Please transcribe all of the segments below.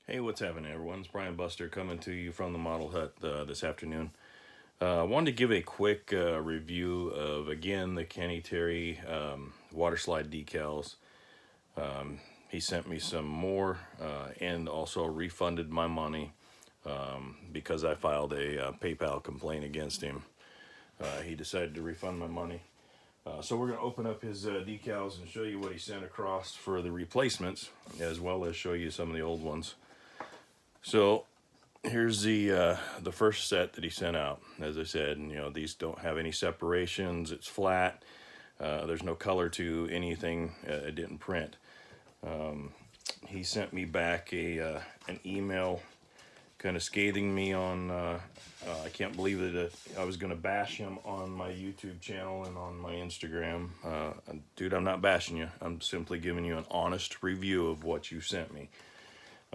Hey, what's happening, everyone? It's Brian Buster coming to you from the Model Hut this afternoon. I wanted to give a quick review of, again, the Kenny Terry Waterslide decals. He sent me some more and also refunded my money because I filed a PayPal complaint against him. He decided to refund my money. So we're going to open up his decals and show you what he sent across for the replacements, as well as show you some of the old ones. So here's the first set that he sent out. As I said, and, these don't have any separations. It's flat. There's no color to anything. It didn't print. He sent me back an email kind of scathing me on, I can't believe that I was going to bash him on my YouTube channel and on my Instagram. Dude, I'm not bashing you. I'm simply giving you an honest review of what you sent me.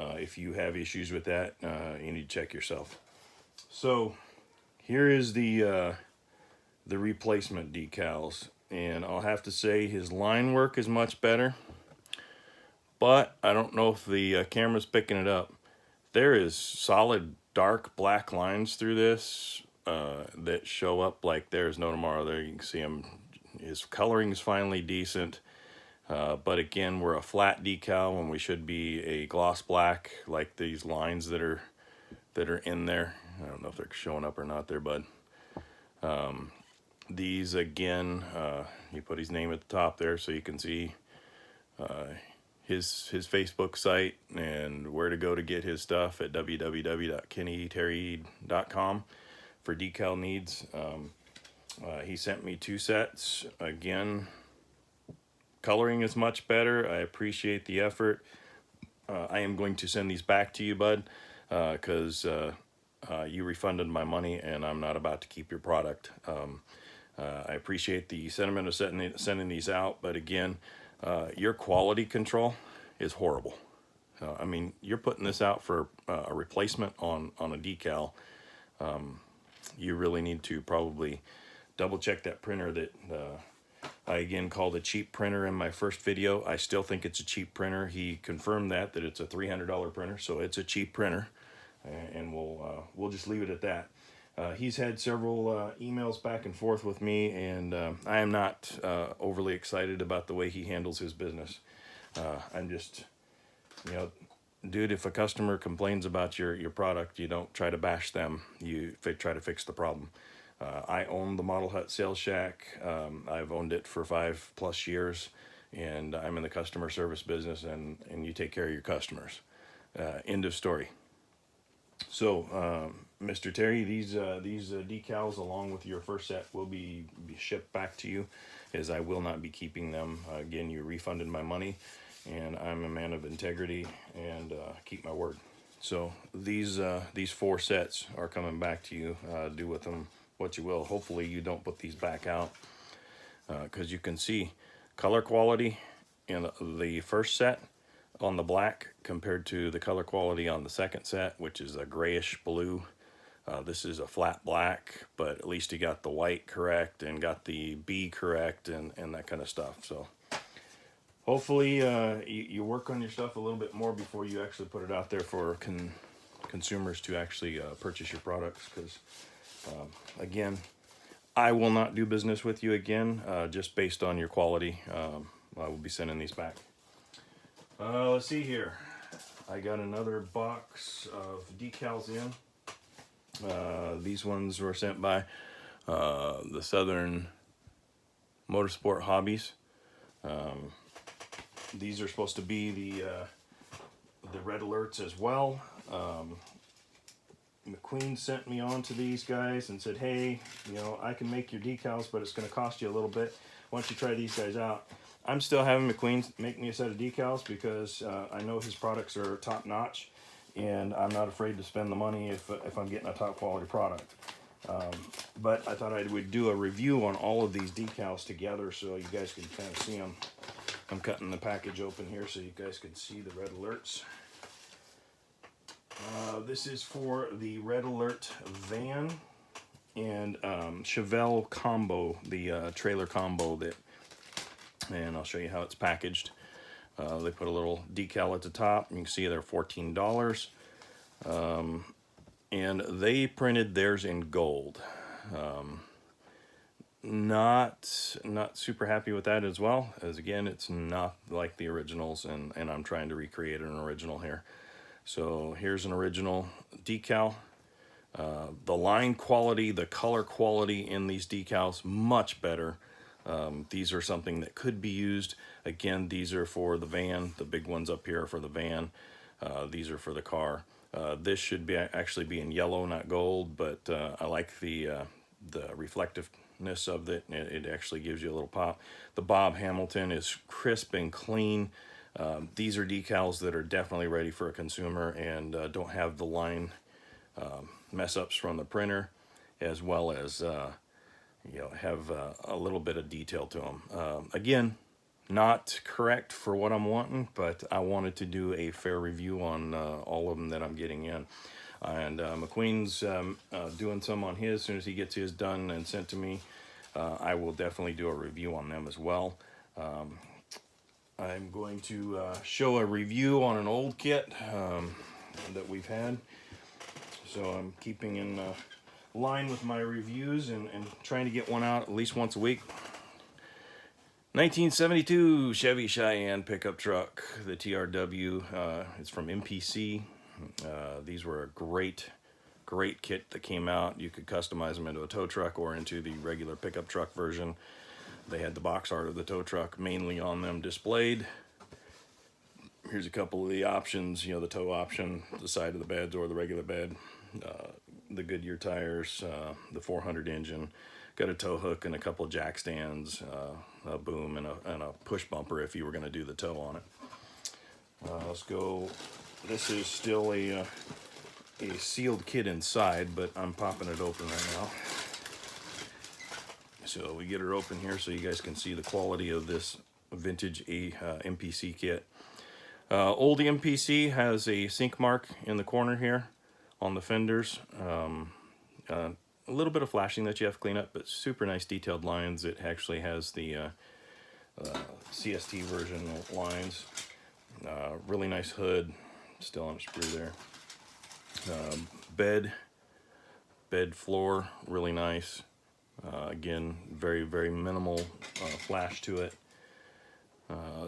If you have issues with that, you need to check yourself. So here is the replacement decals, and I'll have to say his line work is much better, but I don't know if the camera's picking it up. There is solid dark black lines through this that show up like there's no tomorrow. There you can see him. His coloring is finally decent. But again, we're a flat decal when we should be a gloss black, like these lines that are in there. I don't know if they're showing up or not there, bud. These again, he put his name at the top there so you can see his Facebook site and where to go to get his stuff at www.kennyterry.com for decal needs. He sent me 2 sets. Again, coloring is much better. I appreciate the effort. I am going to send these back to you, bud, because you refunded my money and I'm not about to keep your product. I appreciate the sentiment of sending these out, but again, your quality control is horrible. I mean, you're putting this out for a replacement on a decal. You really need to probably double check that printer that I again called a cheap printer in my first video. I still think it's a cheap printer. He confirmed that it's a $300 printer, so it's a cheap printer, and we'll just leave it at that. He's had several emails back and forth with me, and I am not overly excited about the way he handles his business. I'm just, dude, if a customer complains about your product, you don't try to bash them. You try to fix the problem. I own the Model Hut Sales Shack. I've owned it for 5+ years, and I'm in the customer service business, and you take care of your customers. End of story. So, Mr. Terry, these decals along with your first set will be shipped back to you, as I will not be keeping them. Again, you refunded my money, and I'm a man of integrity and keep my word. So these 4 sets are coming back to you. Do with them what you will. Hopefully you don't put these back out, because you can see color quality in the first set on the black compared to the color quality on the second set, which is a grayish blue. This is a flat black, but at least you got the white correct and got the B correct and that kind of stuff. So hopefully you work on your stuff a little bit more before you actually put it out there for consumers to actually purchase your products, because again, I will not do business with you again, just based on your quality. I will be sending these back. Let's see here. I got another box of decals in. These ones were sent by the Southern Motorsport Hobbies. These are supposed to be the red alerts as well. McQueen sent me on to these guys and said, hey, I can make your decals, but it's going to cost you a little bit. Why don't you try these guys out? I'm still having McQueen make me a set of decals because I know his products are top notch, and I'm not afraid to spend the money if I'm getting a top quality product. But I thought I would do a review on all of these decals together so you guys can kind of see them. I'm cutting the package open here so you guys can see the red alerts. This is for the Red Alert van and Chevelle combo, the trailer combo and I'll show you how it's packaged. They put a little decal at the top. You can see they're $14. And they printed theirs in gold. Not super happy with that as well, as again, it's not like the originals, and I'm trying to recreate an original here. So here's an original decal. The line quality, the color quality in these decals, much better. These are something that could be used. Again, these are for the van. The big ones up here are for the van. These are for the car. This should be actually be in yellow, not gold, but I like the reflectiveness of it. It actually gives you a little pop. The Bob Hamilton is crisp and clean. These are decals that are definitely ready for a consumer and don't have the line mess ups from the printer, as well as have a little bit of detail to them. Again, not correct for what I'm wanting, but I wanted to do a fair review on all of them that I'm getting in. And McQueen's doing some on his. As soon as he gets his done and sent to me, I will definitely do a review on them as well. I'm going to show a review on an old kit that we've had. So I'm keeping in line with my reviews and trying to get one out at least once a week. 1972 Chevy Cheyenne pickup truck, the TRW. It's from MPC. These were a great kit that came out. You could customize them into a tow truck or into the regular pickup truck version. They had the box art of the tow truck mainly on them displayed. Here's a couple of the options, the tow option, the side of the beds or the regular bed, the Goodyear tires, the 400 engine, got a tow hook and a couple of jack stands, a boom and a push bumper if you were going to do the tow on it. Let's go. This is still a sealed kit inside, but I'm popping it open right now. So we get her open here so you guys can see the quality of this vintage MPC kit. Old MPC has a sink mark in the corner here on the fenders. A little bit of flashing that you have to clean up, but super nice detailed lines. It actually has the CST version lines. Really nice hood, still on a screw there. Bed floor, really nice. Again, very, very minimal flash to it.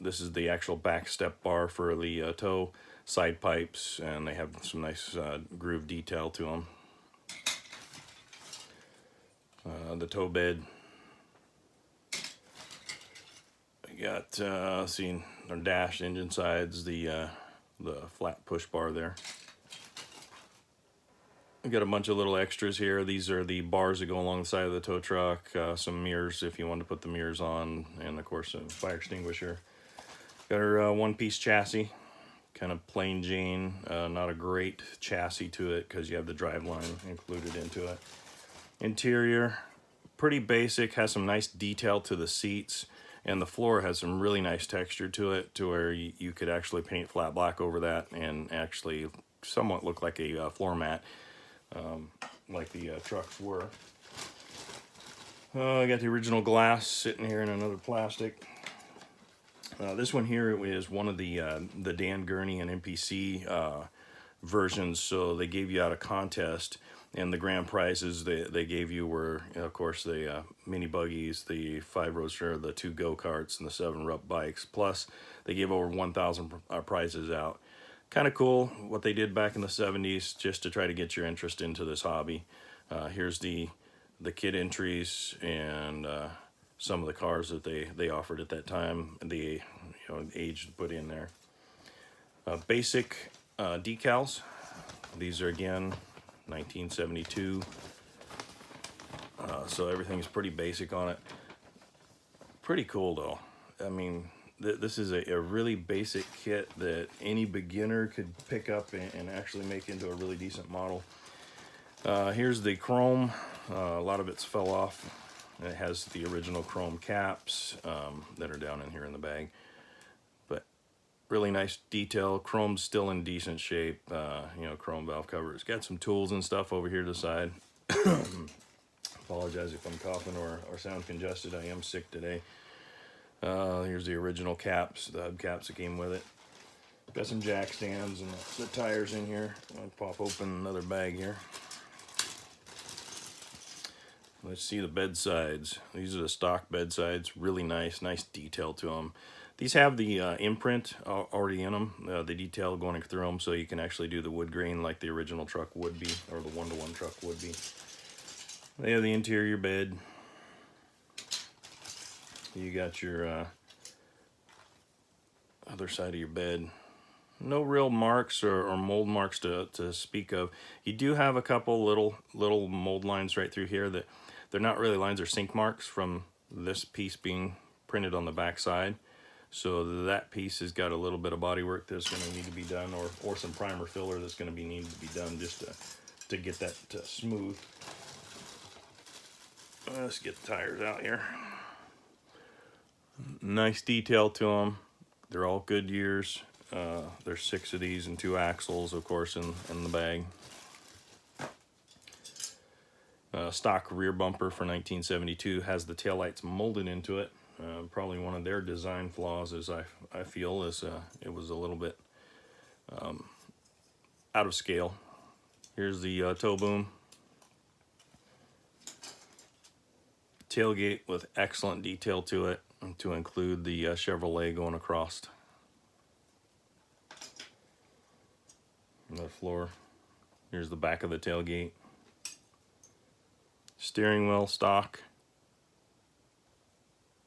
This is the actual back step bar for the tow, side pipes, and they have some nice groove detail to them. The tow bed. We got, see, our dash, engine sides, the flat push bar there. We got a bunch of little extras here. These are the bars that go along the side of the tow truck. Some mirrors if you want to put the mirrors on, and of course a fire extinguisher. Got our one-piece chassis, kind of plain Jane. Not a great chassis to it because you have the drive line included into it. Interior, pretty basic. Has some nice detail to the seats, and the floor has some really nice texture to it, to where you could actually paint flat black over that and actually somewhat look like a floor mat. Like the trucks were. I got the original glass sitting here in another plastic. This one here is one of the Dan Gurney and MPC versions. So they gave you out a contest, and the grand prizes they gave you were, of course, the mini buggies, the 5 roadster, the 2 go-karts, and the 7 rup bikes. Plus, they gave over 1,000 prizes out. Kind of cool what they did back in the 70s just to try to get your interest into this hobby. Here's the kit entries and some of the cars that they offered at that time, the age put in there. Basic decals. These are again 1972. So everything's pretty basic on it. Pretty cool though. I mean, this is a really basic kit that any beginner could pick up and actually make into a really decent model. Here's the chrome. A lot of it's fell off. It has the original chrome caps that are down in here in the bag. But really nice detail. Chrome's still in decent shape. Chrome valve covers. Got some tools and stuff over here to the side. Apologize if I'm coughing or sound congested. I am sick today. Here's the original caps, the hubcaps that came with it. Got some jack stands and the tires in here. I'll pop open another bag here. Let's see the bed sides. These are the stock bed sides. Really nice detail to them. These have the imprint already in them, the detail going through them, so you can actually do the wood grain like the original truck would be, or the one-to-one truck would be. They have the interior bed. You got your other side of your bed. No real marks or mold marks to speak of. You do have a couple little mold lines right through here that they're not really lines, they're sink marks from this piece being printed on the back side. So that piece has got a little bit of body work that's going to need to be done, or some primer filler that's going to be needed to be done just to get that smooth. Let's get the tires out here. Nice detail to them. They're all Goodyears. There's 6 of these and 2 axles, of course, in the bag. Stock rear bumper for 1972 has the taillights molded into it. Probably one of their design flaws, as I feel, is it was a little bit out of scale. Here's the tow boom. Tailgate with excellent detail to it, to include the Chevrolet going across the floor. Here's the back of the tailgate. Steering wheel stock.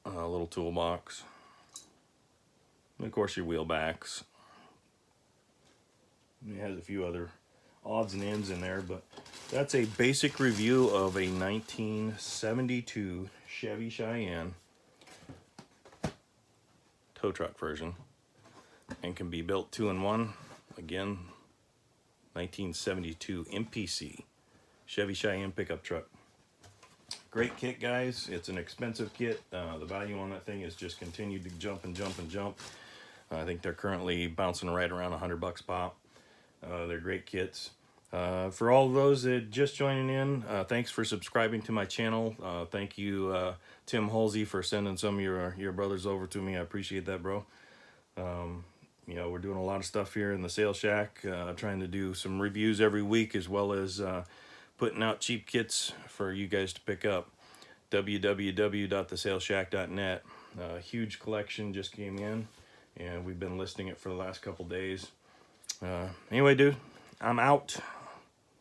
A little toolbox. And of course your wheel backs. It has a few other odds and ends in there, but that's a basic review of a 1972 Chevy Cheyenne tow truck version, and can be built 2-in-1. Again, 1972 MPC Chevy Cheyenne pickup truck. Great kit, guys. It's an expensive kit. The value on that thing has just continued to jump and jump and jump. I think they're currently bouncing right around $100 pop. They're great kits. For all of those that just joining in, thanks for subscribing to my channel. Thank you, Tim Halsey, for sending some of your brothers over to me. I appreciate that, bro. You know, we're doing a lot of stuff here in the Sales Shack, trying to do some reviews every week, as well as putting out cheap kits for you guys to pick up. www.thesalesshack.net. Huge collection just came in, and we've been listing it for the last couple days. Anyway, dude, I'm out.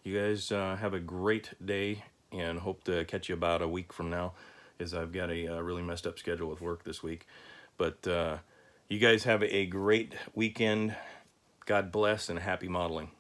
You guys have a great day, and hope to catch you about a week from now, as I've got a really messed up schedule with work this week. But you guys have a great weekend. God bless, and happy modeling.